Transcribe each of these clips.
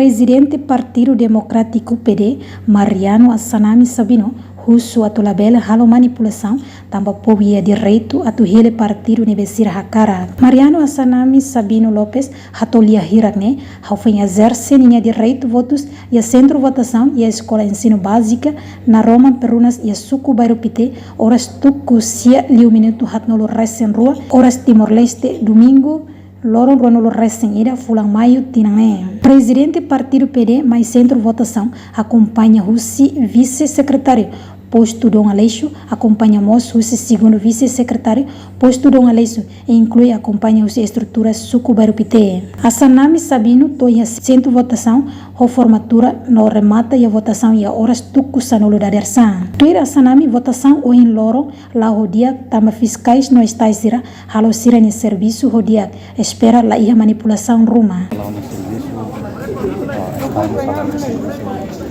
Presidente Partido Democrático PD, Mariano Assanami Sabino, Russo atu labela halo manipulação, tamba povia direito atu hele partido nebesira hakara. Mariano Assanami Sabino Lopes hatolia hiragne, haufen exerce ninha direito votos e a centro votação e a escola ensino básica na Roma Perunas e a suku bairro pite, horas tuku sia liu minuto hatnolo resen rua, horas Timor-Leste domingo Loron Ronolo Ressenira, Fulan Maio, Tinangé. Presidente Partido PD, mais centro votação, acompanha Russi, vice-secretário, posto Dom Aleixo, acompanha Mos, Russi, segundo vice-secretário, posto Dom Aleixo, e inclui acompanha Russi, estrutura Sucubarupite. Assanami Sabino, toia centro votação, a formatura, no remata e a votação e a horas tucu sanolo da dersan. Tuir Assanami, votação ou em Loro, lá rodia, tama fiscais no estáisira, halo sira em serviço rodia, espera lá ia manipulação ruma.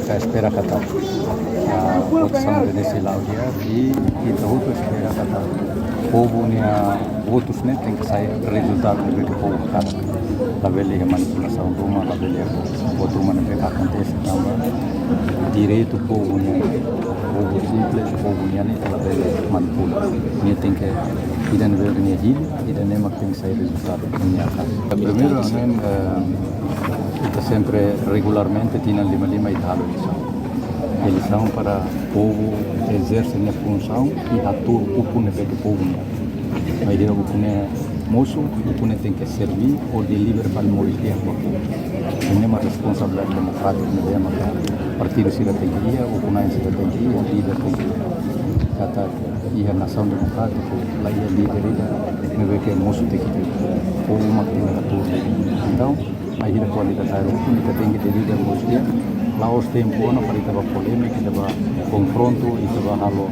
Kita espera kata votação desse lado e outro espera kata povo nia votos né tem que sair resultado do que povo kata la vele manipulação ruma la vele voto mana que acontece também direito povo nia povo simples povo nia né la vele manipula nia tem que ida no ver nia hil ida nema tem que sair resultado nia kata primeiro kita sempre regularmente tinha lima italo eleição para o povo exercer a função e atua o pune do povo. A ideia o pune moço, o pune tem que servir ou deliver para o moço de agora. Não é uma responsabilidade democrática, não é uma partido se tem que ir, o pune se tem que ir, o líder tem que ir. Kata e a nação democrática, lá é líder, não vê que o moço tem que ir, o povo tem que atuar. Então, a ideia qualidade o pune tem que deliver o moço de lá os tempos não para itaba polêmica, itaba confronto, itaba halo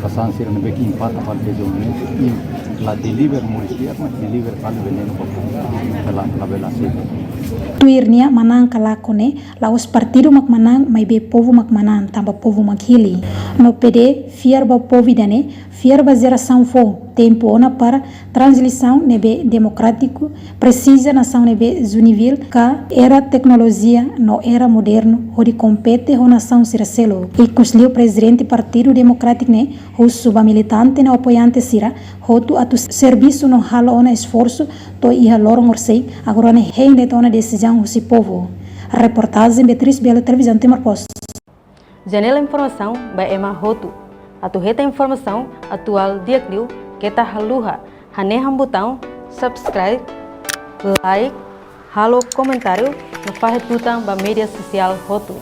pasansir na beki empata para desenvolvimento e lá deliver muristia, mas deliver para veneno para la bela seca. Tuirnia manang kalakone, lá os partido mak manang, mai be povo mak manang, tamba povo mak hili. No PD, fiar ba povo dane, fiar ba geração fo, tempo ona para transição nebe democrático, precisa nação nebe zunivil, ka era tecnologia, no era moderno, onde compete a nação siracelo. E cusliu presidente partido democrático ne, o subamilitante na apoiante sira, hotu atu serviço no halo ona esforço, to iha lorong orsei, agora ne rende tona decisão o si povo. Reportagem Beatriz Belo, televisão Timor-Post. Janela informação by Emma Hotu. Atu reta informação atual dia kliu kita haluha haneham botão subscribe, like, halo comentário no farretutang ba mídia social Hotu.